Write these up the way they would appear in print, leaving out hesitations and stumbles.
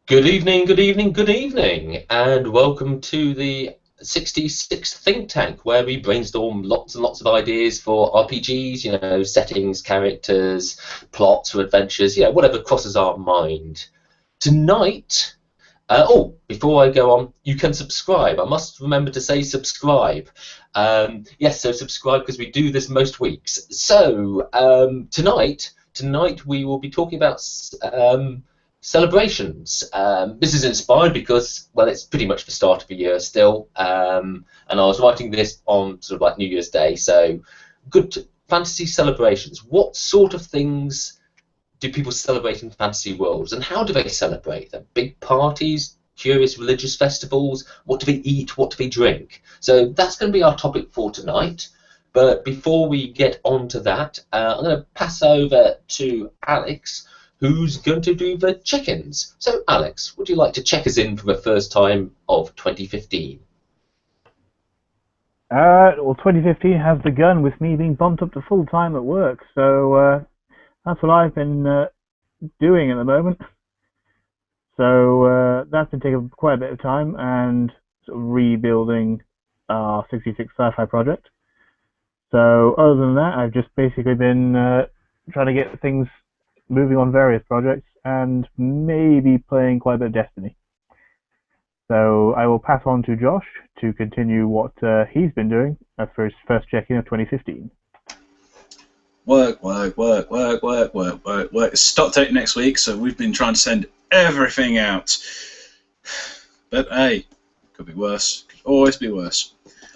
Good evening, good evening, good evening, and welcome to the 66th Think Tank, where we brainstorm lots and lots of ideas for RPGs, settings, characters, plots or adventures, whatever crosses our mind. Tonight, before I go on, you can subscribe. I must remember to say subscribe. Yes, so subscribe because we do this most weeks. So, tonight we will be talking about celebrations. This is inspired because, well, it's pretty much the start of the year still, and I was writing this on sort of like New Year's Day, so fantasy celebrations. What sort of things do people celebrate in fantasy worlds, and how do they celebrate them? Big parties, curious religious festivals, what do they eat, what do they drink? So that's going to be our topic for tonight. But before we get on to that, I'm going to pass over to Alex, who's going to do the check-ins. So, Alex, would you like to check us in for the first time of 2015? Well, 2015 has begun with me being bumped up to full-time at work, so that's what I've been doing at the moment. So that's been taking quite a bit of time and sort of rebuilding our 66 sci-fi project. So other than that, I've just basically been trying to get things moving on various projects and maybe playing quite a bit of Destiny. So I will pass on to Josh to continue what he's been doing for his first check-in of 2015. Work. It's stop date next week, so we've been trying to send everything out. But hey, could be worse. Could always be worse.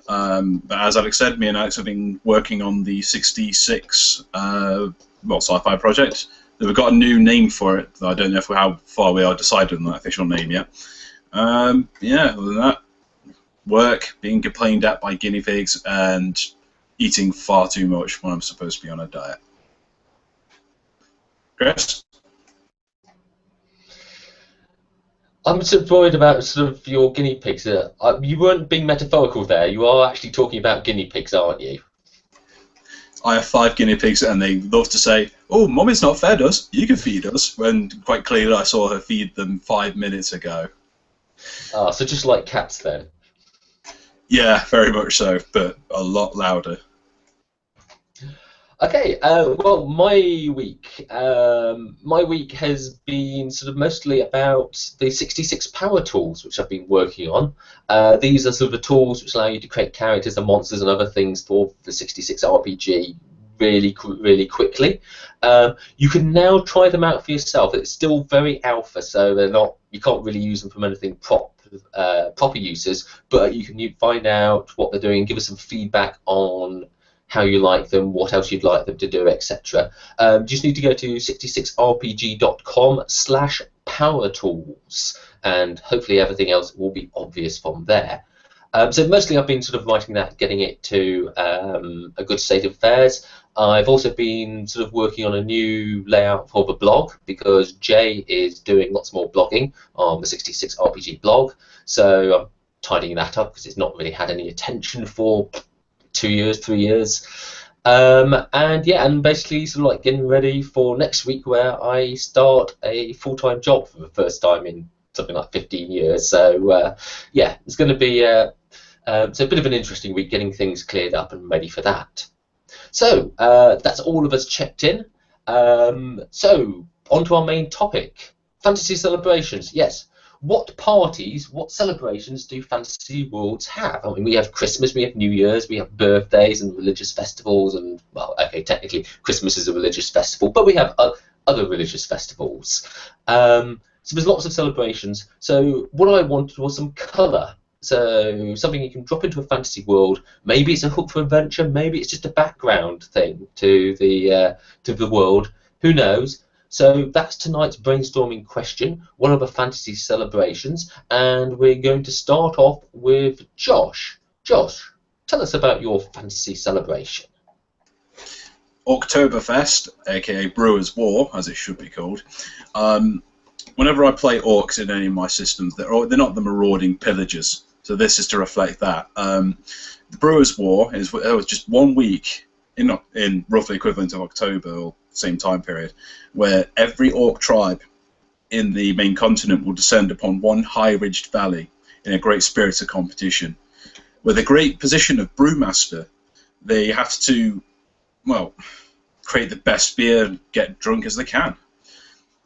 But as Alex said, me and Alex have been working on the 66 sci-fi project. We've got a new name for it. I don't know how far we are decided on that official name yet. Other than that, work, being complained at by guinea pigs, and eating far too much when I'm supposed to be on a diet. Chris? I'm sort of worried about sort of your guinea pigs. You weren't being metaphorical there. You are actually talking about guinea pigs, aren't you? I have 5 guinea pigs, and they love to say, "Oh, Mommy's not fed us. You can feed us." When quite clearly I saw her feed them 5 minutes ago. Ah, so just like cats then. Yeah, very much so, but a lot louder. Okay, well, my week has been sort of mostly about the 66 power tools which I've been working on. These are sort of the tools which allow you to create characters and monsters and other things for the 66 RPG really quickly. You can now try them out for yourself. It's still very alpha, so you can't really use them from anything proper uses, but you can find out what they're doing, give us some feedback on how you like them, what else you'd like them to do, etc. You just need to go to 66rpg.com/powertools, and hopefully everything else will be obvious from there. So mostly I've been sort of writing that, getting it to a good state of affairs. I've also been sort of working on a new layout for the blog, because Jay is doing lots more blogging on the 66 RPG blog, so I'm tidying that up because it's not really had any attention for 2 years, 3 years, and basically sort of like getting ready for next week, where I start a full-time job for the first time in something like 15 years. So it's going to be a bit of an interesting week, getting things cleared up and ready for that. So that's all of us checked in. So on to our main topic, fantasy celebrations. Yes. What parties, what celebrations do fantasy worlds have? I mean, we have Christmas, we have New Year's, we have birthdays and religious festivals, and, well, okay, technically Christmas is a religious festival, but we have other religious festivals. So there's lots of celebrations. So what I wanted was some colour. So something you can drop into a fantasy world. Maybe it's a hook for adventure, maybe it's just a background thing to the world. Who knows? So that's tonight's brainstorming question. What are the fantasy celebrations? And we're going to start off with Josh. Josh, tell us about your fantasy celebration. Oktoberfest, aka Brewers' War, as it should be called. Whenever I play orcs in any of my systems, they're not the marauding pillagers. So this is to reflect that. The Brewers' War was just 1 week in roughly equivalent of October, or same time period, where every orc tribe in the main continent will descend upon one high-ridged valley in a great spirit of competition. With a great position of brewmaster, they have to, well, create the best beer and get drunk as they can.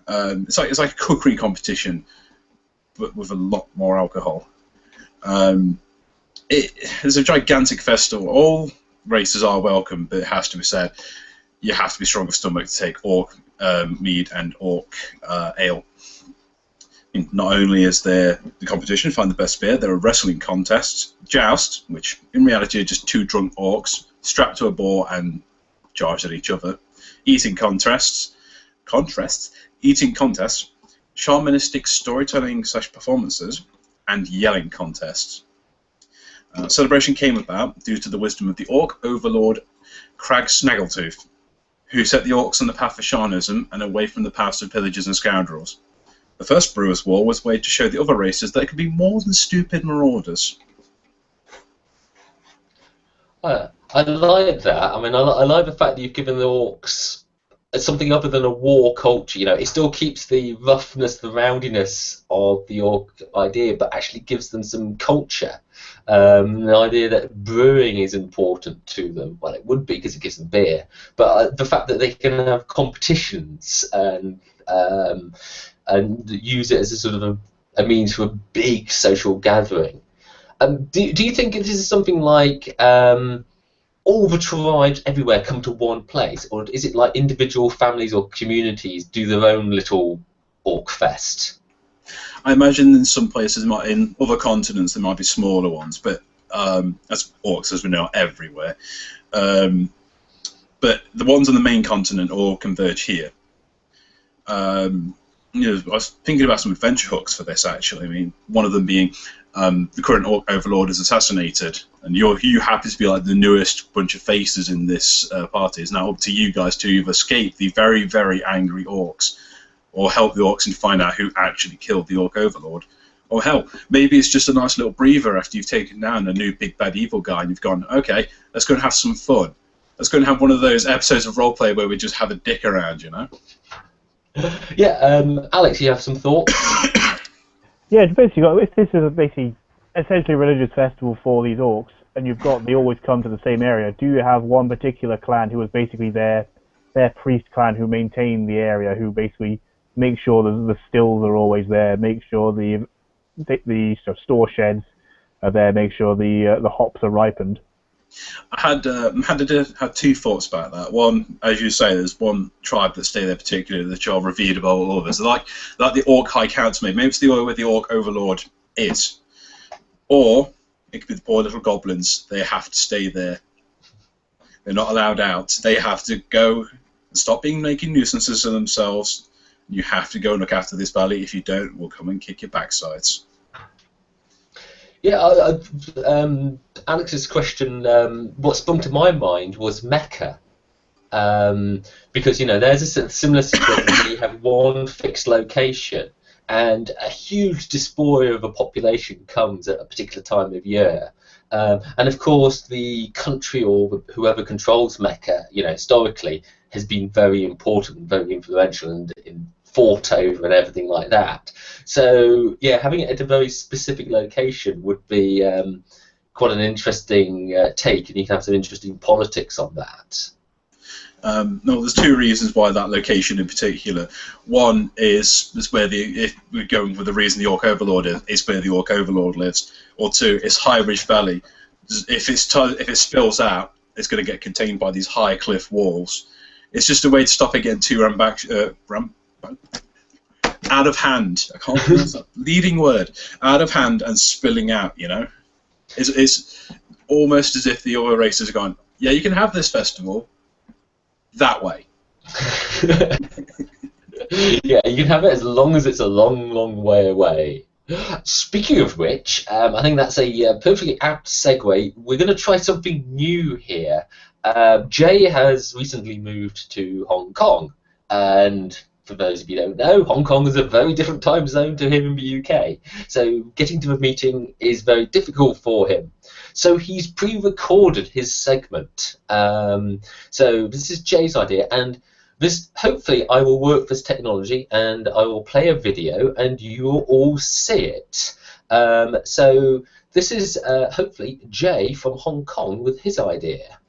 It's like a cookery competition, but with a lot more alcohol. It's a gigantic festival. All races are welcome, but it has to be said, you have to be strong of stomach to take orc mead and orc ale. Not only is there the competition to find the best beer, there are wrestling contests, joust, which in reality are just two drunk orcs strapped to a boar and charged at each other, eating contests, shamanistic storytelling / performances, and yelling contests. Celebration came about due to the wisdom of the orc overlord Crag Snaggletooth, who set the orcs on the path of shamanism and away from the paths of pillagers and scoundrels. The first Brewers' War was waged to show the other races that they could be more than stupid marauders. I like that. I mean, I like the fact that you've given the orcs something other than a war culture. You know, it still keeps the roughness, the roundiness of the orc idea, but actually gives them some culture. The idea that brewing is important to them. Well, it would be because it gives them beer, but the fact that they can have competitions and use it as a sort of a means for a big social gathering. Do you think this is something like all the tribes everywhere come to one place, or is it like individual families or communities do their own little orc fest? I imagine in some places, in other continents, there might be smaller ones, but as orcs, as we know, are everywhere. But the ones on the main continent all converge here. I was thinking about some adventure hooks for this, actually. I mean, one of them being the current orc overlord is assassinated, and you happen to be like the newest bunch of faces in this party. It's now up to you guys to either escape the very, very angry orcs, or help the orcs and find out who actually killed the orc overlord. Or hell, maybe it's just a nice little breather after you've taken down a new big bad evil guy and you've gone, okay, let's go and have some fun. Let's go and have one of those episodes of roleplay where we just have a dick around, you know? Yeah, Alex, you have some thoughts? Yeah, it's basically, if this is essentially a religious festival for these orcs, and they always come to the same area, do you have one particular clan who is basically their priest clan who maintain the area, who basically make sure the stills are always there, make sure the sort of store sheds are there, make sure the hops are ripened? I had two thoughts about that. One, as you say, there's one tribe that stay there particularly that are revered above all others. Like the Orc High Council, maybe it's the where the Orc Overlord is. Or it could be the poor little goblins. They have to stay there. They're not allowed out. They have to go and stop making nuisances of themselves. You have to go and look after this valley. If you don't, we'll come and kick your backsides. Yeah, Alex's question, what sprung to my mind was Mecca. Because, there's a similar situation where you have one fixed location and a huge dysphoria of a population comes at a particular time of year. And, of course, the country or whoever controls Mecca, historically, has been very important, very influential and fought over and everything like that. So yeah, having it at a very specific location would be quite an interesting take, and you can have some interesting politics on that. No, there's two reasons why that location in particular. One is where if we're going with the reason the Orc Overlord is where the Orc Overlord lives, or two, it's High Ridge Valley. If it spills out, it's going to get contained by these high cliff walls. It's just a way to stop it getting too out of hand. I can't pronounce that leading word. Out of hand and spilling out. It's almost as if the other races are going, yeah, you can have this festival that way. Yeah, you can have it as long as it's a long, long way away. Speaking of which, I think that's a perfectly apt segue. We're going to try something new here. Jay has recently moved to Hong Kong, and for those of you who don't know, Hong Kong is a very different time zone to him in the UK. So getting to a meeting is very difficult for him. So he's pre-recorded his segment. So this is Jay's idea, and This hopefully I will work this technology and I will play a video and you will all see it. So this is hopefully Jay from Hong Kong with his idea.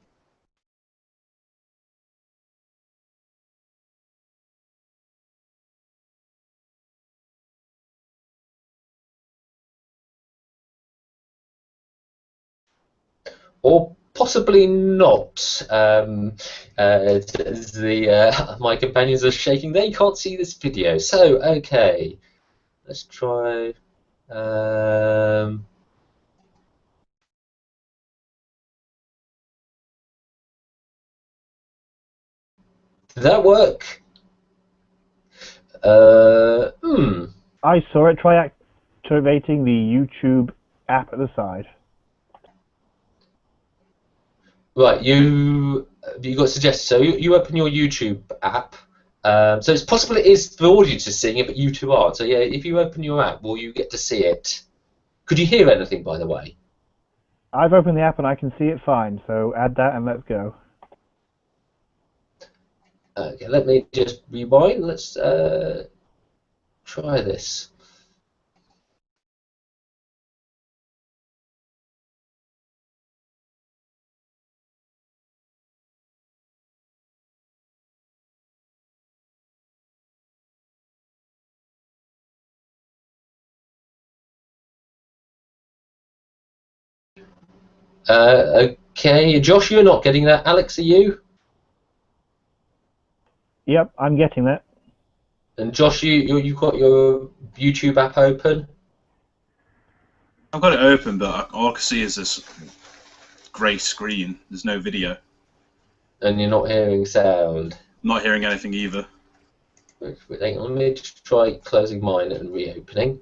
Or possibly not. My companions are shaking. They can't see this video. So okay, let's try. Um, did that work? I saw it. Try activating the YouTube app at the side. Right, you got suggested. So you open your YouTube app. So it's possible it is the audience is seeing it, but you two aren't. So yeah, if you open your app, will you get to see it? Could you hear anything, by the way? I've opened the app and I can see it fine, so add that and let's go. Okay, let me just rewind. Let's try this. Okay, Josh, you're not getting that. Alex, are you? Yep, I'm getting that. And Josh, you've got your YouTube app open? I've got it open, but all I can see is this grey screen. There's no video. And you're not hearing sound? I'm not hearing anything either. Hang on, let me just try closing mine and reopening.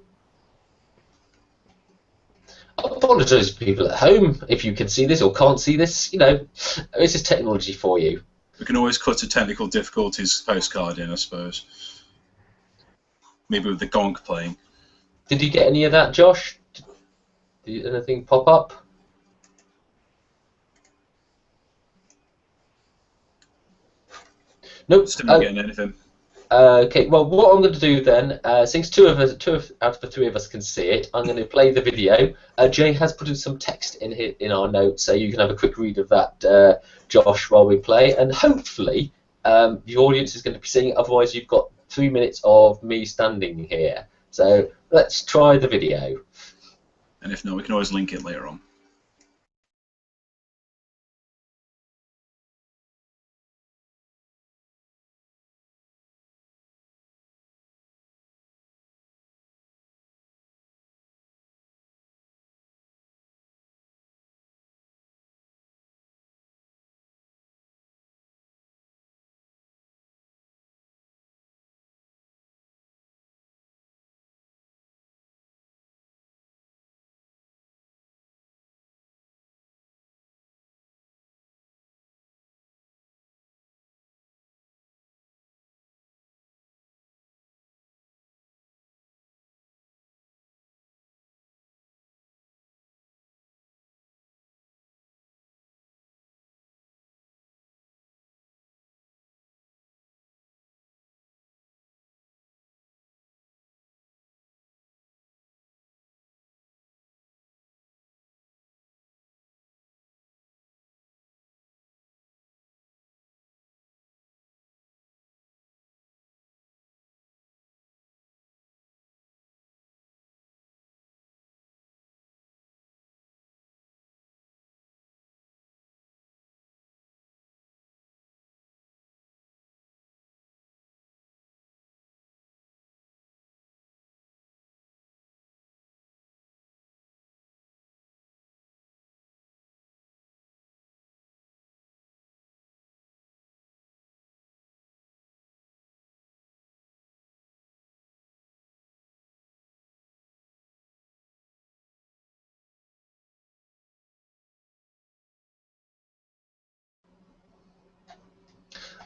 I apologise to people at home if you can see this or can't see this. You know, this is technology for you. We can always cut a technical difficulties postcard in, I suppose. Maybe with the gong playing. Did you get any of that, Josh? Did anything pop up? Nope. Still not getting anything. Okay, well, what I'm going to do then, since two out of the three of us can see it, I'm going to play the video. Jay has put in some text in our notes, so you can have a quick read of that, Josh, while we play, and hopefully the audience is going to be seeing it. Otherwise, you've got 3 minutes of me standing here. So let's try the video. And if not, we can always link it later on.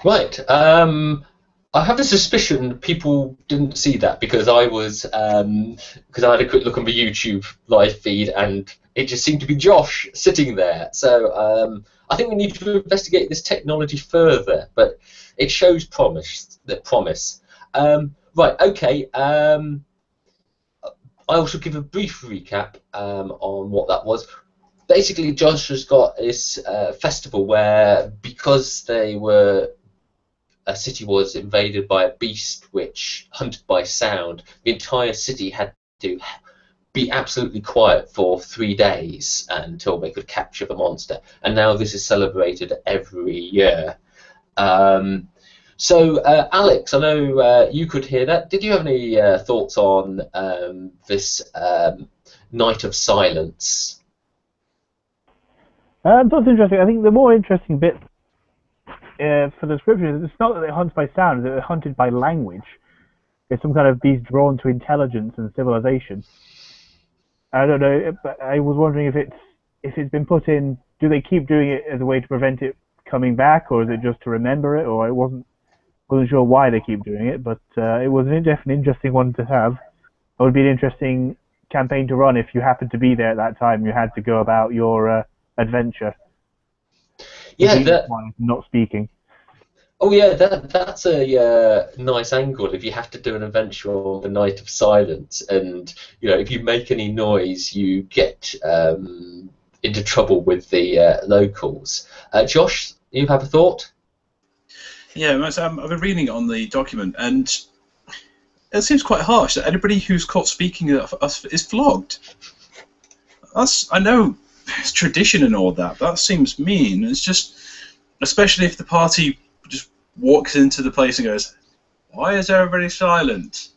Right. I have a suspicion people didn't see that because I was because I had a quick look on the YouTube live feed and it just seemed to be Josh sitting there. So I think we need to investigate this technology further, but it shows promise. The promise. Right. Okay. I also give a brief recap on what that was. Basically, Josh has got this festival where, because a city was invaded by a beast which hunted by sound, the entire city had to be absolutely quiet for 3 days until they could capture the monster. And now this is celebrated every year. So, Alex, I know you could hear that. Did you have any thoughts on this Night of Silence? That's interesting. I think the more interesting bit for the description is it's not that it hunts by sound, it's that they're hunted by language. It's some kind of beast drawn to intelligence and civilization. I don't know, but I was wondering if it's been put in. Do they keep doing it as a way to prevent it coming back, or is it just to remember it? Or I wasn't sure why they keep doing it, but it was definitely an interesting one to have. It would be an interesting campaign to run if you happened to be there at that time. You had to go about your adventure. Yeah, not speaking. oh yeah, that's a nice angle. If you have to do an adventure on the Night of Silence, and if you make any noise, you get into trouble with the locals. Josh, you have a thought? Yeah, I've been reading it on the document, and it seems quite harsh that anybody who's caught speaking is flogged. I know it's tradition and all that, but that seems mean. It's just, especially if the party just walks into the place and goes, "Why is everybody silent?"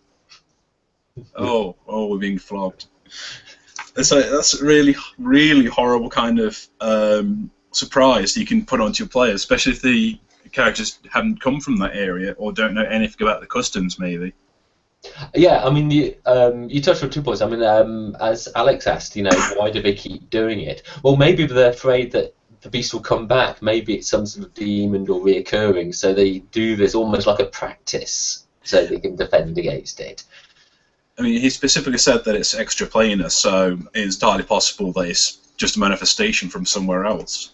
Oh, we're being flogged. It's like, that's a really, really horrible kind of surprise that you can put onto your players, especially if the characters haven't come from that area or don't know anything about the customs, maybe. Yeah, I mean, you touched on 2 points. I mean, as Alex asked, why do they keep doing it? Well, maybe they're afraid that the beast will come back. Maybe it's some sort of demon or reoccurring, so they do this almost like a practice, so they can defend against it. I mean, he specifically said that it's extra planar, so it's entirely possible that it's just a manifestation from somewhere else.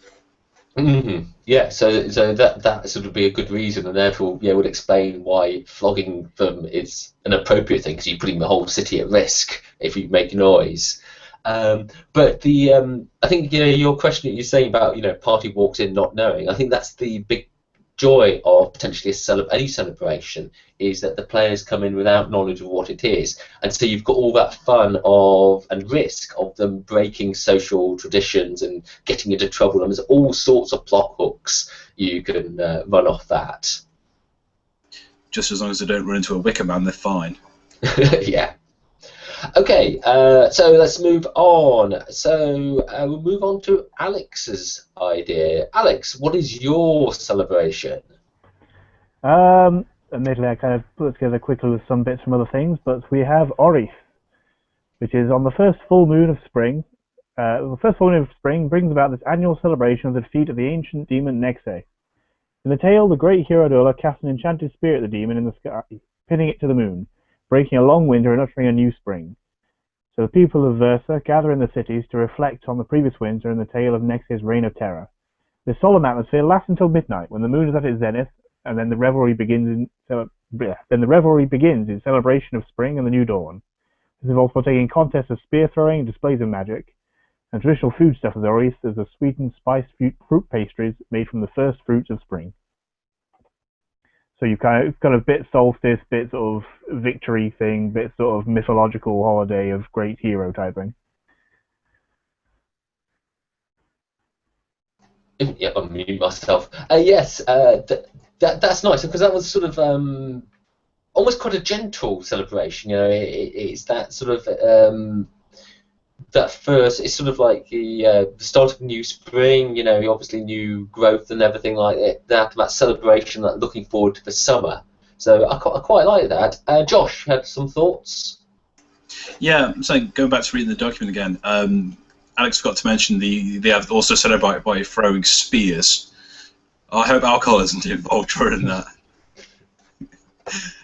Mm-hmm. Yeah, so that sort of be a good reason, and therefore, would explain why flogging them is an appropriate thing, because you're putting the whole city at risk if you make noise. But I think your question that you're saying about party walks in not knowing, I think that's the big joy of potentially any celebration, is that the players come in without knowledge of what it is, and so you've got all that fun and risk of them breaking social traditions and getting into trouble, and there's all sorts of plot hooks you can run off that. Just as long as they don't run into a wicker man, they're fine. Yeah. Okay, so let's move on. So we'll move on to Alex's idea. Alex, what is your celebration? Admittedly, I kind of put it together quickly with some bits from other things, but we have Orith, which is on the first full moon of spring. The first full moon of spring brings about this annual celebration of the defeat of the ancient demon Nexe. In the tale, the great hero Dola casts an enchanted spirit at the demon in the sky, pinning it to the moon, breaking a long winter and ushering a new spring. So the people of Versa gather in the cities to reflect on the previous winter and the tale of Nexe's reign of terror. This solemn atmosphere lasts until midnight, when the moon is at its zenith, and then the revelry begins in celebration of spring and the new dawn. This involves partaking in contests of spear throwing and displays of magic, and traditional foodstuff of the Orith is the sweetened spiced fruit pastries made from the first fruits of spring. So you've kind of bit solstice, bit sort of victory thing, bit sort of mythological holiday of great hero type thing. Yeah, I'm muting myself. Yes, that's nice, because that was sort of almost quite a gentle celebration. It's that sort of that first. It's sort of like the start of a new spring. Obviously new growth and everything like that. That celebration, like looking forward to the summer. So I quite like that. Josh, had some thoughts? Yeah, so going back to reading the document again. Alex forgot to mention they have also celebrated by throwing spears. I hope alcohol isn't involved during that.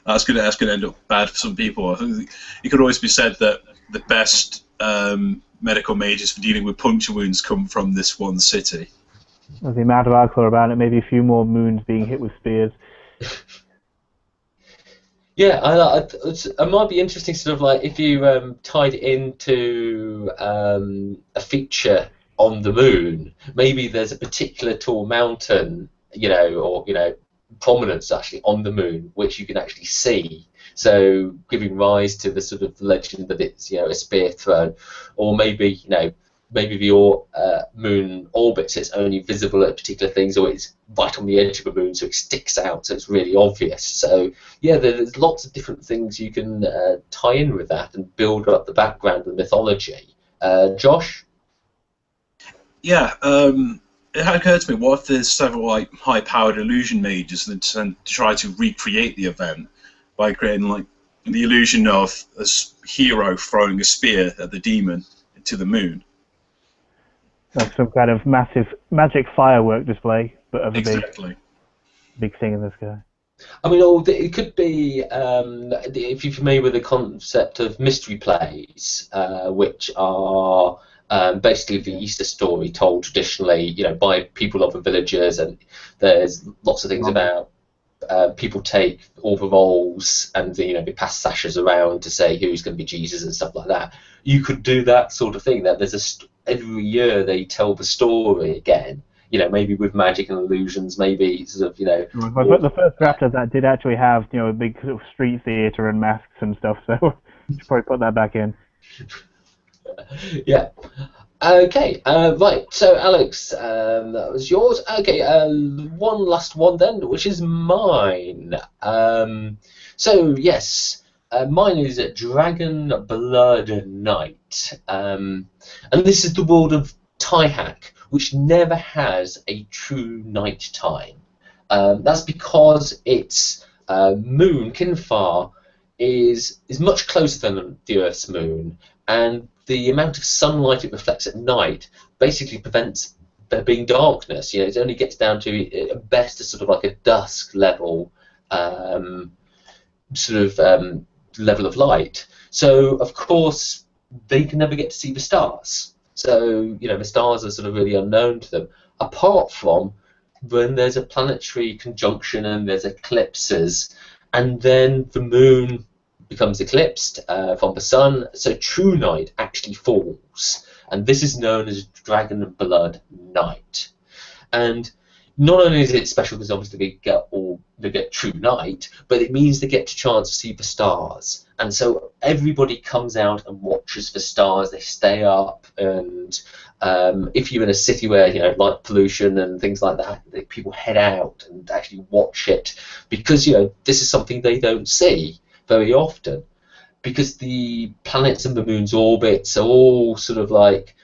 That's gonna end up bad for some people. I think it could always be said that the best medical mages for dealing with puncture wounds come from this one city. There's the amount of article about it, maybe a few more moons being hit with spears. Yeah, it might be interesting, sort of like if you tied it into a feature on the moon. Maybe there's a particular tall mountain, or prominence actually on the moon, which you can actually see. So giving rise to the sort of legend that it's a spear thrown, or maybe maybe your moon orbits, it's only visible at particular things, or it's right on the edge of the moon, so it sticks out, so it's really obvious. So yeah, there's lots of different things you can tie in with that and build up the background and mythology. Josh? Yeah, it had occurred to me, what if there's several high-powered illusion mages that to try to recreate the event by creating the illusion of a hero throwing a spear at the demon to the moon. Like some kind of massive magic firework display, but of a big thing in the sky. I mean, it could be, if you're familiar with the concept of mystery plays, which are basically the Easter story told traditionally, by people of the villagers, and there's lots of things about people take all the roles and they pass sashes around to say who's going to be Jesus and stuff like that. You could do that sort of thing. That there's every year they tell the story again. Maybe with magic and illusions, maybe sort of But the first draft of that did actually have a big sort of street theatre and masks and stuff. So you should probably put that back in. Yeah. Okay. Right. So Alex, that was yours. Okay. One last one then, which is mine. So yes. Mine is Dragon Blood Knight, and this is the world of Tyhack, which never has a true night time. That's because its moon, Kinfar, is much closer than the Earth's moon, and the amount of sunlight it reflects at night basically prevents there being darkness. It only gets down to at best a sort of like a dusk level, level of light. So of course they can never get to see the stars. So the stars are sort of really unknown to them, apart from when there's a planetary conjunction and there's eclipses, and then the moon becomes eclipsed from the sun, so true night actually falls, and this is known as Dragon Blood Night. And not only is it special because obviously they get true night, but it means they get a chance to see the stars. And so everybody comes out and watches the stars. They stay up, and if you're in a city where light pollution and things like that, people head out and actually watch it, because this is something they don't see very often, because the planets and the moon's orbits are all sort of like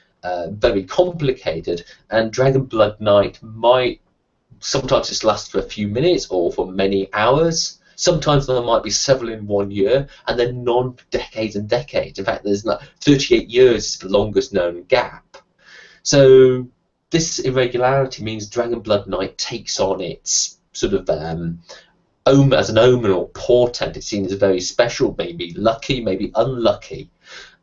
very complicated, and Dragon Blood Night might sometimes just last for a few minutes or for many hours. Sometimes there might be several in 1 year, and then none for decades and decades. In fact, there's 38 years is the longest known gap. So this irregularity means Dragon Blood Night takes on its sort of as an omen or portent. It's seen as very special, maybe lucky, maybe unlucky.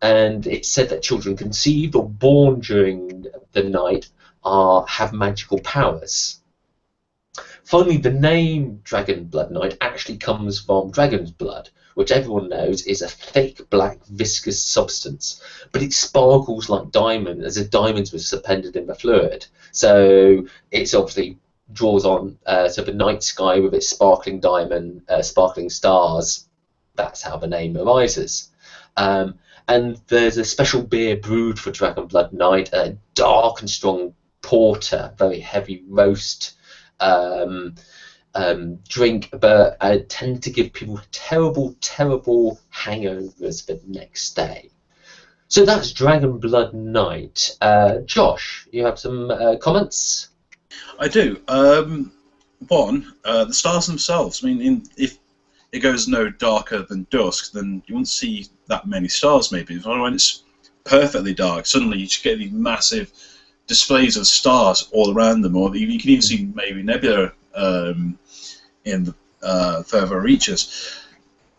And it's said that children conceived or born during the night have magical powers. Finally, the name Dragon Blood Knight actually comes from dragon's blood, which everyone knows is a thick, black, viscous substance, but it sparkles like diamond, as if diamonds were suspended in the fluid. So it's obviously draws on the night sky with its sparkling diamond, sparkling stars. That's how the name arises. And there's a special beer brewed for Dragon Blood Night, a dark and strong porter, very heavy roast drink, but I tend to give people terrible, terrible hangovers the next day. So that's Dragon Blood Night. Josh, you have some comments? I do. One, the stars themselves. I mean, if it goes no darker than dusk, then you won't see that many stars, maybe. When it's perfectly dark, suddenly you just get these massive displays of stars all around them, or you can even see maybe nebula in further reaches.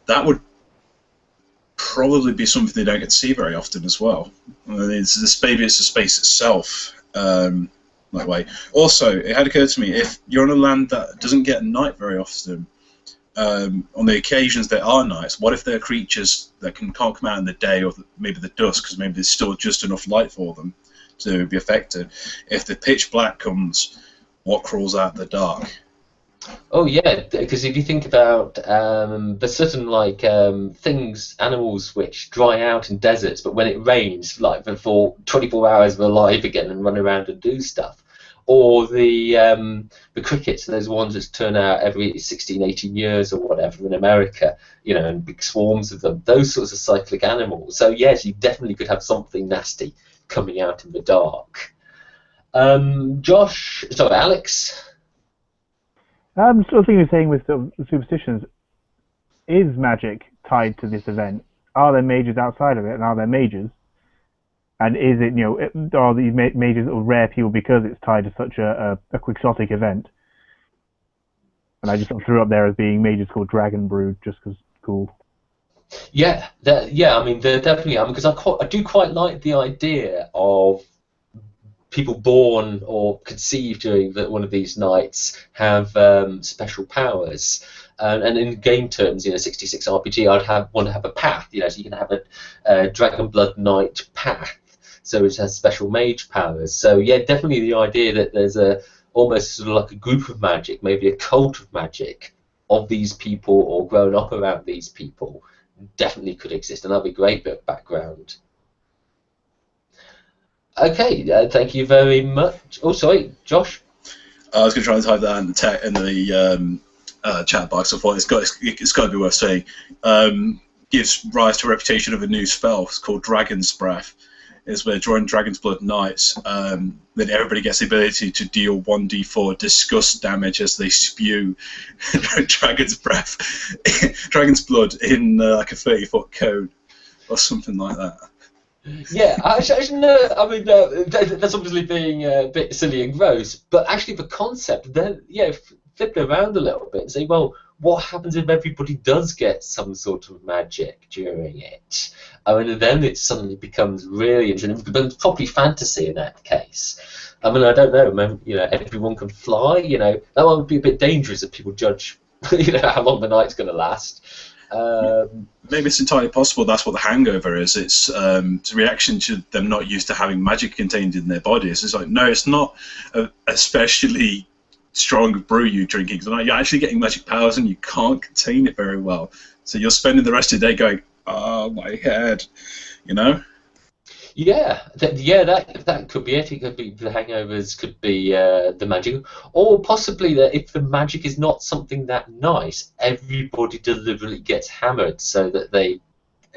That would probably be something they don't get to see very often as well. It's the space itself. That way. Also, it had occurred to me, if you're on a land that doesn't get night very often, on the occasions there are nights, what if there are creatures that can't come out in the day or maybe the dusk, because maybe there's still just enough light for them to be affected? If the pitch black comes, what crawls out in the dark? Oh yeah, because if you think about there's certain like things, animals which dry out in deserts, but when it rains, like before 24 hours, they're alive again and run around and do stuff. Or the crickets, those ones that turn out every 16, 18 years or whatever in America, you know, and big swarms of them. Those sorts of cyclic animals. So yes, you definitely could have something nasty coming out in the dark. Alex. Sort of thing you're saying with sort of superstitions, is magic tied to this event? Are there mages outside of it, and are there mages? And is it, you know, are these mages or rare people because it's tied to such a quixotic event? And I just sort of threw up there as being mages called Dragon Brood, just because cool. Yeah, I mean, they're definitely, because I do quite like the idea of people born or conceived during one of these nights have special powers. And in game terms, you know, 66 RPG, want to have a path, you know, so you can have a Dragon Blood Knight path, so it has special mage powers. So yeah, definitely the idea that there's almost sort of like a group of magic, maybe a cult of magic of these people or grown up around these people, definitely could exist, and that'd be a great bit of background. Okay, thank you very much. Oh, sorry, Josh. I was going to try and type that in the chat box. I thought it's got to be worth saying. Gives rise to a reputation of a new spell. It's called Dragon's Breath. Is where during Dragon's Blood Nights, then everybody gets the ability to deal 1d4 disgust damage as they spew Dragon's Breath, Dragon's Blood in like a 30-foot cone or something like that. Yeah, actually, no, I mean, that's obviously being a bit silly and gross, but actually the concept, then, yeah, flip it around a little bit and say, well, what happens if everybody does get some sort of magic during it? I mean, and then it suddenly becomes really interesting. It becomes probably fantasy in that case. I mean, I don't know, you know, everyone can fly, you know, that one would be a bit dangerous if people judge, you know, how long the night's going to last. Maybe it's entirely possible that's what the hangover is. It's a reaction to them not used to having magic contained in their bodies. It's like, no, it's not a especially strong brew you're drinking. So you're actually getting magic powers and you can't contain it very well. So you're spending the rest of the day going, oh, my head, you know? Yeah, that could be it. It could be the hangovers, could be the magic, or possibly that if the magic is not something that nice, everybody deliberately gets hammered so that they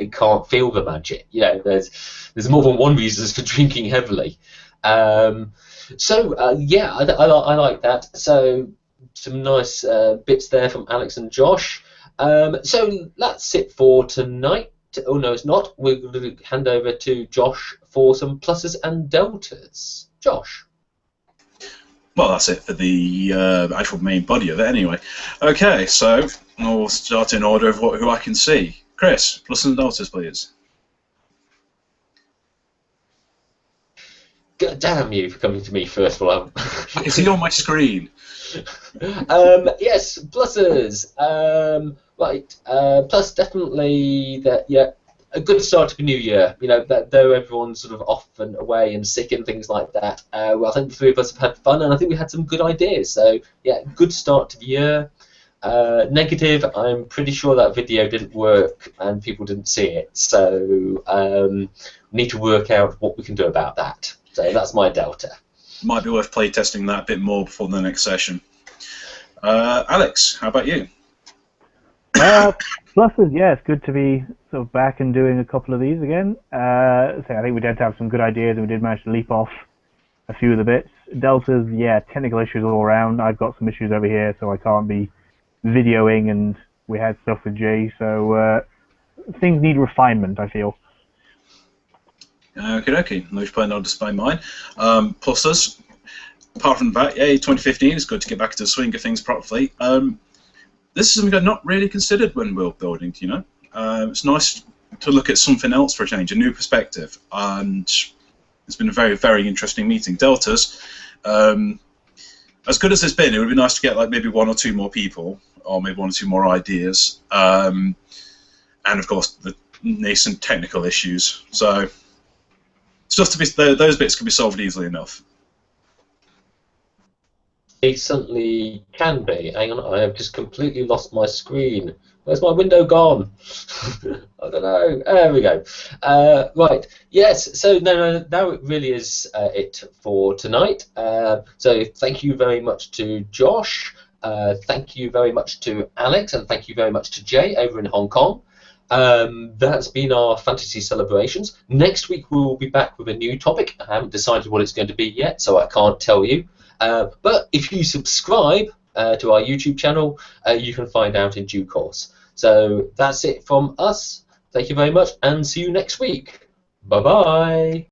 can't feel the magic. You know, there's more than one reason for drinking heavily. Yeah, I like that. So some nice bits there from Alex and Josh. So that's it for tonight. Oh no, it's not. We're going to hand over to Josh for some pluses and deltas. Josh. Well, that's it for the actual main body of it anyway. Okay, so we'll start in order of who I can see. Chris, pluses and deltas, please. God damn you for coming to me first of all. I can see on my screen. Yes, pluses. Right, plus definitely that, yeah, a good start to the new year. You know, that though everyone's sort of off and away and sick and things like that, well, I think the three of us have had fun, and I think we had some good ideas. So yeah, good start to the year. Negative, I'm pretty sure that video didn't work and people didn't see it. So we need to work out what we can do about that. So that's my delta. Might be worth playtesting that a bit more before the next session. Alex, how about you? Pluses, yeah, it's good to be sort of back and doing a couple of these again. So I think we did have some good ideas and we did manage to leap off a few of the bits. Deltas, yeah, technical issues all around. I've got some issues over here, so I can't be videoing, and we had stuff with Jay, so things need refinement, I feel. Okay, no point on display mine. Pluses, apart from that, yeah, 2015 is good to get back into the swing of things properly. this is something I'd not really considered when world building. You know, it's nice to look at something else for a change, a new perspective, and it's been a very, very interesting meeting. Deltas, as good as it's been, it would be nice to get like maybe 1 or 2 more people, or maybe 1 or 2 more ideas, and of course the nascent technical issues. So stuff to be those bits can be solved easily enough. It certainly can be. Hang on, I have just completely lost my screen. Where's my window gone? I don't know. There we go. Right. Yes. So now it really is it for tonight. So thank you very much to Josh. Thank you very much to Alex, and thank you very much to Jay over in Hong Kong. That's been our fantasy celebrations. Next week we will be back with a new topic. I haven't decided what it's going to be yet, so I can't tell you. But if you subscribe to our YouTube channel, you can find out in due course. So that's it from us. Thank you very much, and see you next week. Bye-bye.